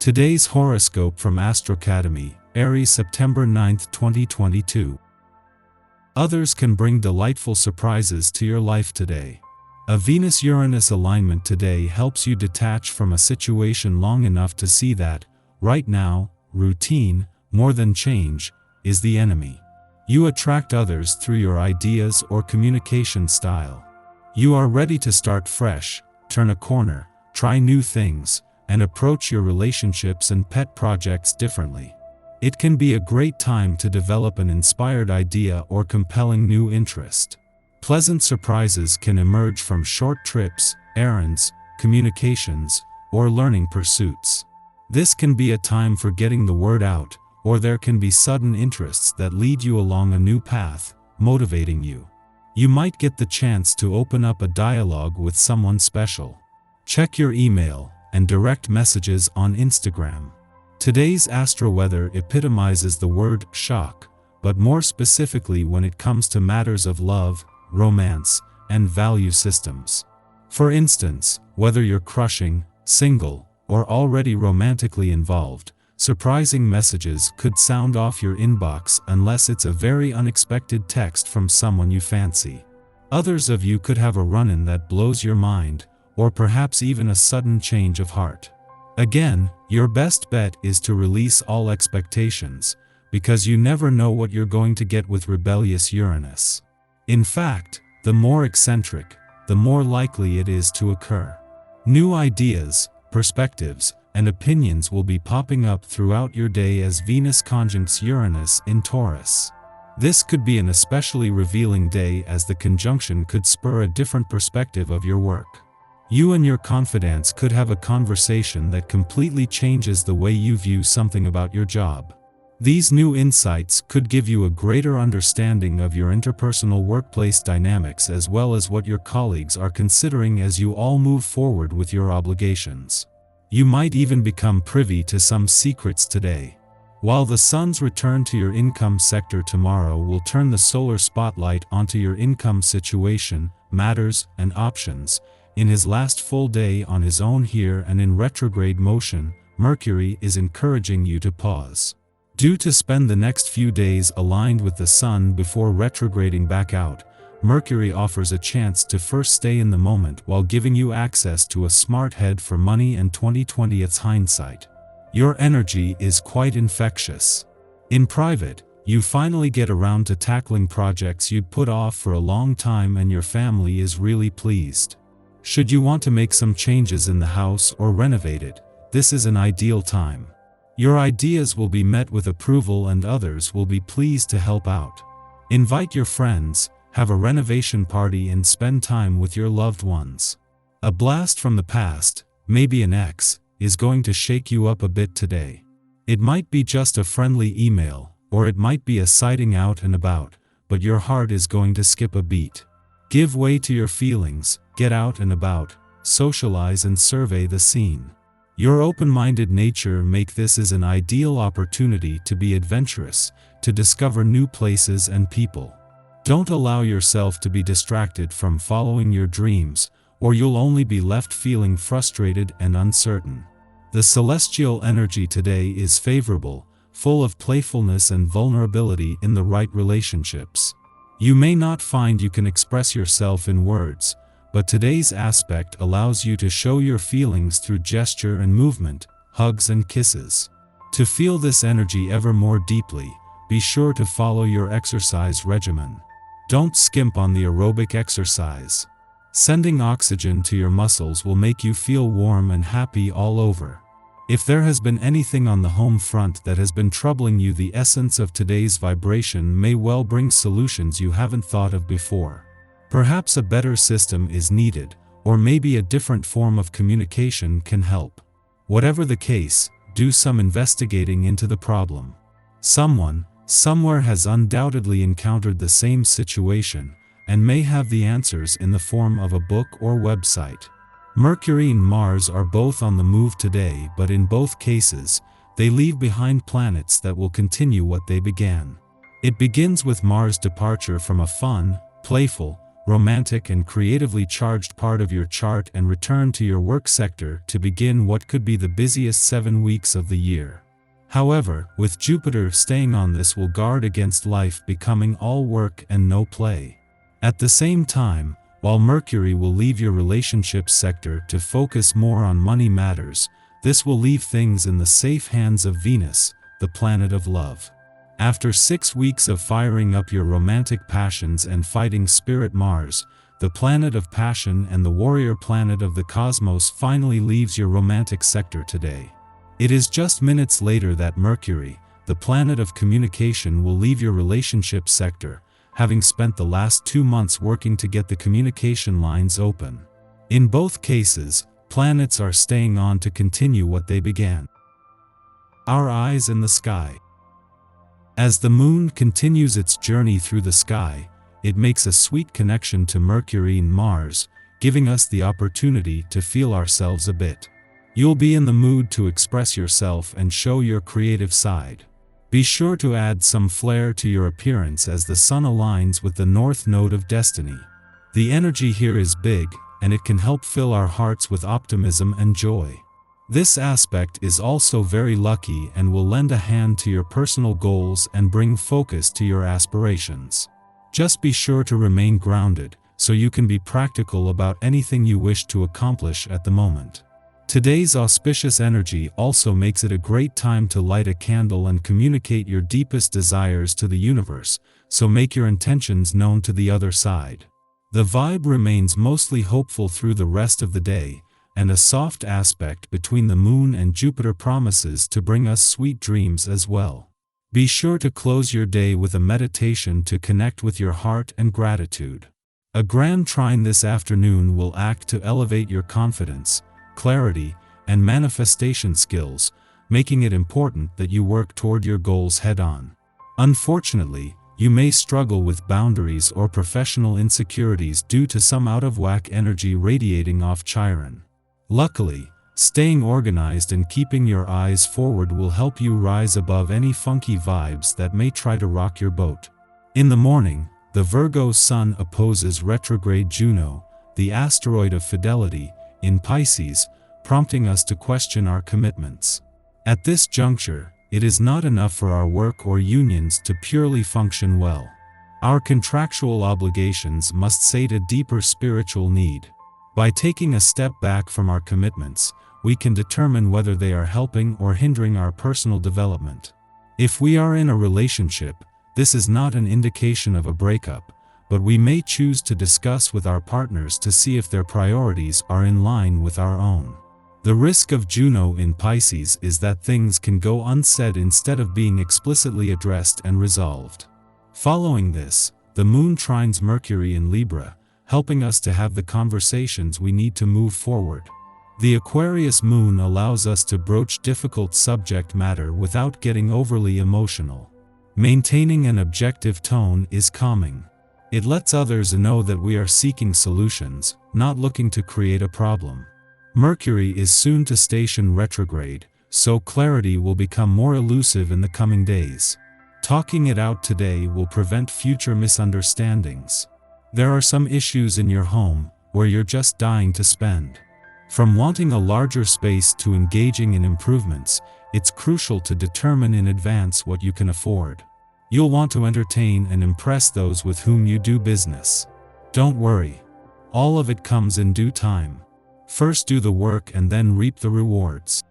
Today's horoscope from Astrocademy, Aries, September 9, 2022. Others can bring delightful surprises to your life today. A Venus-Uranus alignment today helps you detach from a situation long enough to see that, right now, routine, more than change, is the enemy. You attract others through your ideas or communication style. You are ready to start fresh, turn a corner, try new things, and approach your relationships and pet projects differently. It can be a great time to develop an inspired idea or compelling new interest. Pleasant surprises can emerge from short trips, errands, communications, or learning pursuits. This can be a time for getting the word out, or there can be sudden interests that lead you along a new path, motivating you. You might get the chance to open up a dialogue with someone special. Check your email and direct messages on Instagram. Today's astro weather epitomizes the word shock, but more specifically when it comes to matters of love, romance, and value systems. For instance, whether you're crushing, single, or already romantically involved, surprising messages could sound off your inbox unless it's a very unexpected text from someone you fancy. Others of you could have a run-in that blows your mind, or perhaps even a sudden change of heart. Again, your best bet is to release all expectations, because you never know what you're going to get with rebellious Uranus. In fact, the more eccentric, the more likely it is to occur. New ideas, perspectives, and opinions will be popping up throughout your day as Venus conjuncts Uranus in Taurus. This could be an especially revealing day as the conjunction could spur a different perspective of your work. You and your confidants could have a conversation that completely changes the way you view something about your job. These new insights could give you a greater understanding of your interpersonal workplace dynamics as well as what your colleagues are considering as you all move forward with your obligations. You might even become privy to some secrets today. While the sun's return to your income sector tomorrow will turn the solar spotlight onto your income situation, matters, and options, in his last full day on his own here and in retrograde motion, Mercury is encouraging you to pause. Due to spend the next few days aligned with the sun before retrograding back out, Mercury offers a chance to first stay in the moment while giving you access to a smart head for money and 20/20's hindsight. Your energy is quite infectious. In private, you finally get around to tackling projects you'd put off for a long time and your family is really pleased. Should you want to make some changes in the house or renovate it, this is an ideal time. Your ideas will be met with approval and others will be pleased to help out. Invite your friends, have a renovation party and spend time with your loved ones. A blast from the past, maybe an ex, is going to shake you up a bit today. It might be just a friendly email, or it might be a sighting out and about, but your heart is going to skip a beat. Give way to your feelings, get out and about, socialize and survey the scene. Your open-minded nature make this as an ideal opportunity to be adventurous, to discover new places and people. Don't allow yourself to be distracted from following your dreams, or you'll only be left feeling frustrated and uncertain. The celestial energy today is favorable, full of playfulness and vulnerability in the right relationships. You may not find you can express yourself in words, but today's aspect allows you to show your feelings through gesture and movement, hugs and kisses. To feel this energy ever more deeply, be sure to follow your exercise regimen. Don't skimp on the aerobic exercise. Sending oxygen to your muscles will make you feel warm and happy all over. If there has been anything on the home front that has been troubling you, the essence of today's vibration may well bring solutions you haven't thought of before. Perhaps a better system is needed, or maybe a different form of communication can help. Whatever the case, do some investigating into the problem. Someone, somewhere has undoubtedly encountered the same situation, and may have the answers in the form of a book or website. Mercury and Mars are both on the move today, but in both cases, they leave behind planets that will continue what they began. It begins with Mars' departure from a fun, playful, romantic and creatively charged part of your chart and return to your work sector to begin what could be the busiest 7 weeks of the year. However, with Jupiter staying on, this will guard against life becoming all work and no play. At the same time, while Mercury will leave your relationships sector to focus more on money matters, this will leave things in the safe hands of Venus, the planet of love. After 6 weeks of firing up your romantic passions and fighting spirit Mars, the planet of passion and the warrior planet of the cosmos, finally leaves your romantic sector today. It is just minutes later that Mercury, the planet of communication, will leave your relationship sector, having spent the last 2 months working to get the communication lines open. In both cases, planets are staying on to continue what they began. Our eyes in the sky. As the moon continues its journey through the sky, it makes a sweet connection to Mercury and Mars, giving us the opportunity to feel ourselves a bit. You'll be in the mood to express yourself and show your creative side. Be sure to add some flair to your appearance as the sun aligns with the north node of destiny. The energy here is big, and it can help fill our hearts with optimism and joy. This aspect is also very lucky and will lend a hand to your personal goals and bring focus to your aspirations. Just be sure to remain grounded, so you can be practical about anything you wish to accomplish at the moment. Today's auspicious energy also makes it a great time to light a candle and communicate your deepest desires to the universe, so make your intentions known to the other side. The vibe remains mostly hopeful through the rest of the day, and a soft aspect between the moon and Jupiter promises to bring us sweet dreams as well. Be sure to close your day with a meditation to connect with your heart and gratitude. A grand trine this afternoon will act to elevate your confidence, clarity, and manifestation skills, making it important that you work toward your goals head-on. Unfortunately, you may struggle with boundaries or professional insecurities due to some out-of-whack energy radiating off Chiron. Luckily, staying organized and keeping your eyes forward will help you rise above any funky vibes that may try to rock your boat. In the morning, the Virgo sun opposes retrograde Juno, the asteroid of fidelity, in Pisces, prompting us to question our commitments. At this juncture, it is not enough for our work or unions to purely function well. Our contractual obligations must sate a deeper spiritual need. By taking a step back from our commitments, we can determine whether they are helping or hindering our personal development. If we are in a relationship, this is not an indication of a breakup, but we may choose to discuss with our partners to see if their priorities are in line with our own. The risk of Juno in Pisces is that things can go unsaid instead of being explicitly addressed and resolved. Following this, the moon trines Mercury in Libra, helping us to have the conversations we need to move forward. The Aquarius moon allows us to broach difficult subject matter without getting overly emotional. Maintaining an objective tone is calming. It lets others know that we are seeking solutions, not looking to create a problem. Mercury is soon to station retrograde, so clarity will become more elusive in the coming days. Talking it out today will prevent future misunderstandings. There are some issues in your home where you're just dying to spend. From wanting a larger space to engaging in improvements, it's crucial to determine in advance what you can afford. You'll want to entertain and impress those with whom you do business. Don't worry. All of it comes in due time. First do the work and then reap the rewards.